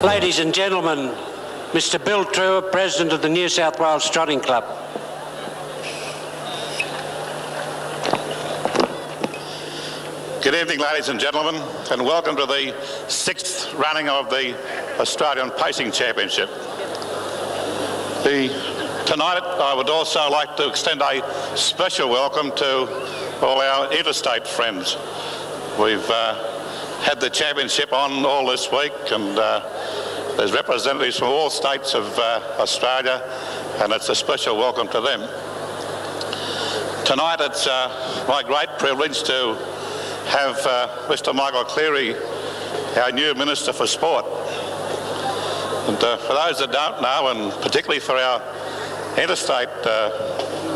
Ladies and gentlemen, Mr. Bill Truer, President of the New South Wales Trotting Club. Good evening, ladies and gentlemen, and welcome to the 6th running of the Australian Pacing Championship. Tonight I would also like to extend a special welcome to all our interstate friends. We've had the championship on all this week, and there's representatives from all states of Australia, and it's a special welcome to them. Tonight it's my great privilege to have Mr. Michael Cleary, our new Minister for Sport. And for those that don't know, and particularly for our interstate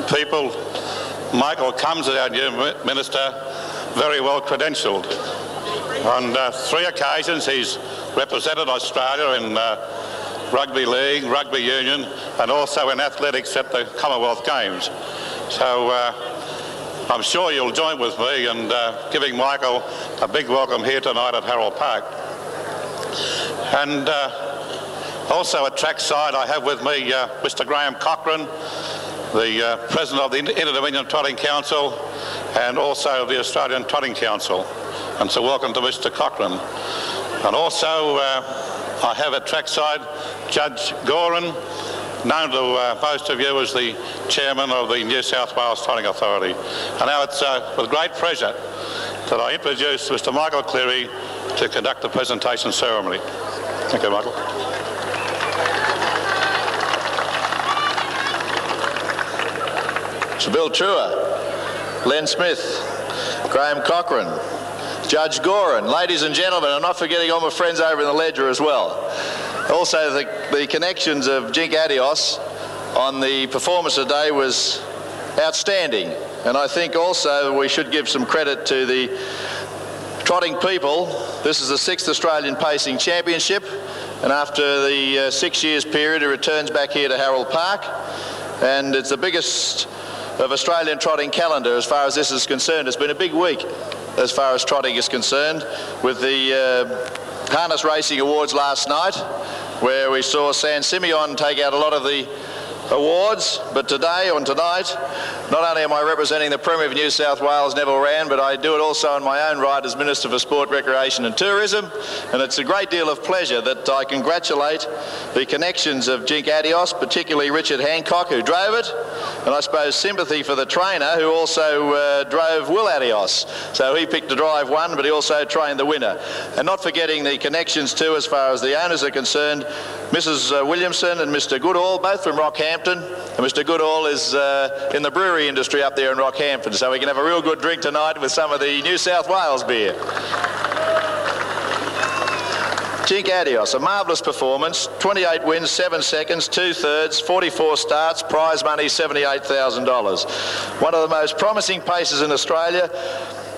people, Michael comes as our new Minister very well credentialed. On 3 occasions he's represented Australia in rugby league, rugby union, and also in athletics at the Commonwealth Games. So I'm sure you'll join with me in giving Michael a big welcome here tonight at Harold Park. And also at trackside I have with me Mr. Graham Cochrane, the President of the Inter-Dominion Trotting Council and also the Australian Trotting Council. And so welcome to Mr. Cochrane. And also I have at trackside Judge Gorin, known to most of you as the Chairman of the New South Wales Trotting Authority. And now it's with great pleasure that I introduce Mr. Michael Cleary to conduct the presentation ceremony. Thank you, Michael. Mr. Bill Truer, Len Smith, Graham Cochrane, Judge Gorin, ladies and gentlemen, I'm not forgetting all my friends over in the ledger as well. Also the connections of Jikk Adios on the performance today was outstanding, and I think also we should give some credit to the trotting people. This is the 6th Australian Pacing Championship, and after the 6 years period it returns back here to Harold Park, and it's the biggest of Australian trotting calendar as far as this is concerned. It's been a big week as far as trotting is concerned, with the Harness Racing Awards last night, where we saw San Simeon take out a lot of the awards. But today, on tonight, not only am I representing the Premier of New South Wales, Neville Rand, but I do it also on my own right as Minister for Sport, Recreation and Tourism, and it's a great deal of pleasure that I congratulate the connections of Jikk Adios, particularly Richard Hancock, who drove it, and I suppose sympathy for the trainer who also drove Will Adios. So he picked to drive one, but he also trained the winner. And not forgetting the connections too as far as the owners are concerned, Mrs. Williamson and Mr. Goodall, both from Rockhampton, and Mr. Goodall is in the brewery industry up there in Rockhampton, so we can have a real good drink tonight with some of the New South Wales beer. Jikk Adios, a marvellous performance, 28 wins, 7 seconds, 2/3, 44 starts, prize money $78,000. One of the most promising pacers in Australia,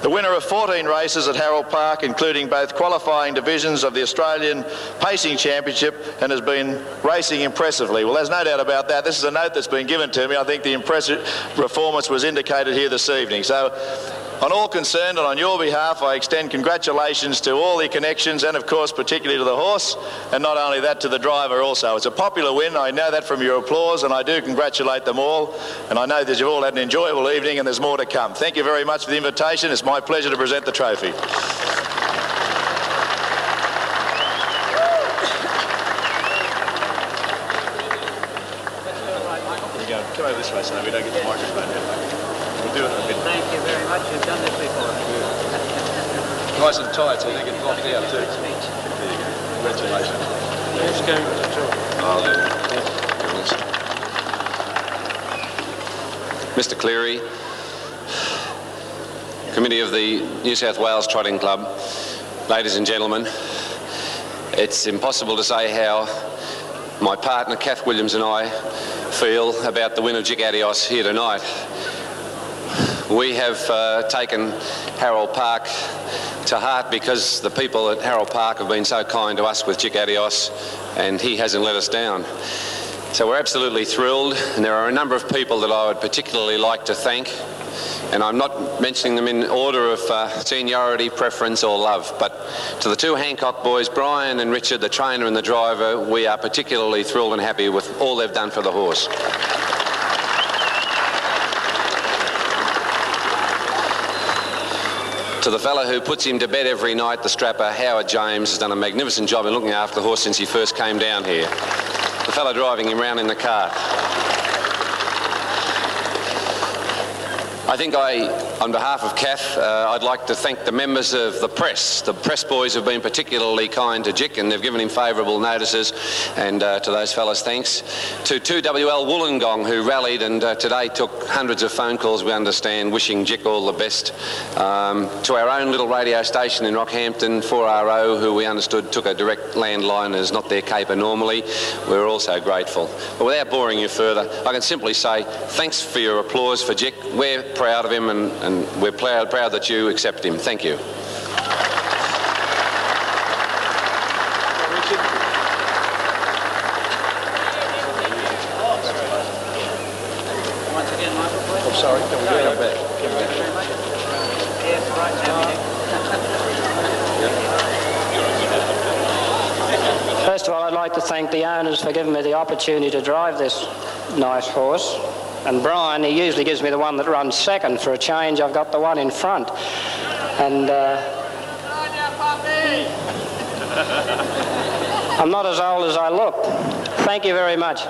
the winner of 14 races at Harold Park, including both qualifying divisions of the Australian Pacing Championship, and has been racing impressively. Well, there's no doubt about that. This is a note that's been given to me. I think the impressive performance was indicated here this evening. So, on all concerned and on your behalf, I extend congratulations to all the connections and, of course, particularly to the horse, and not only that, to the driver also. It's a popular win. I know that from your applause, and I do congratulate them all. And I know that you've all had an enjoyable evening, and there's more to come. Thank you very much for the invitation. It's my pleasure to present the trophy. Come over this way so we don't get the microphone here. We'll do it in a bit. Thank you very much. You've done this before. Nice and tight so they get blocked out too. There you go. Congratulations. Who's going to talk? Mr. Cleary, Committee of the New South Wales Trotting Club, ladies and gentlemen, it's impossible to say how my partner Kath Williams and I feel about the win of Jikk Adios here tonight. We have taken Harold Park to heart because the people at Harold Park have been so kind to us with Jikk Adios, and he hasn't let us down. So we're absolutely thrilled, and there are a number of people that I would particularly like to thank. And I'm not mentioning them in order of seniority, preference or love, but to the two Hancock boys, Brian and Richard, the trainer and the driver, we are particularly thrilled and happy with all they've done for the horse. To the fellow who puts him to bed every night, the strapper, Howard James, has done a magnificent job in looking after the horse since he first came down here. The fellow driving him round in the car. I think on behalf of Kath, I'd like to thank the members of the press. The press boys have been particularly kind to Jikk and they've given him favourable notices, and to those fellas, thanks. To 2WL Wollongong, who rallied and today took hundreds of phone calls, we understand, wishing Jikk all the best. To our own little radio station in Rockhampton, 4RO, who we understood took a direct landline and is not their caper normally. We're also grateful. But without boring you further, I can simply say thanks for your applause for Jikk. We're proud of him and we're proud that you accept him. Thank you. Once again, Michael, please. Oh, sorry. Can we go back? First of all, I'd like to thank the owners for giving me the opportunity to drive this nice horse. And Brian, he usually gives me the one that runs second. For a change, I've got the one in front. And I'm not as old as I look. Thank you very much.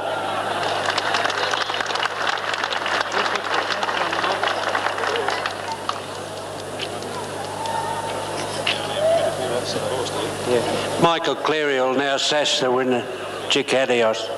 Michael Cleary will now sash the winner, Jikk Adios.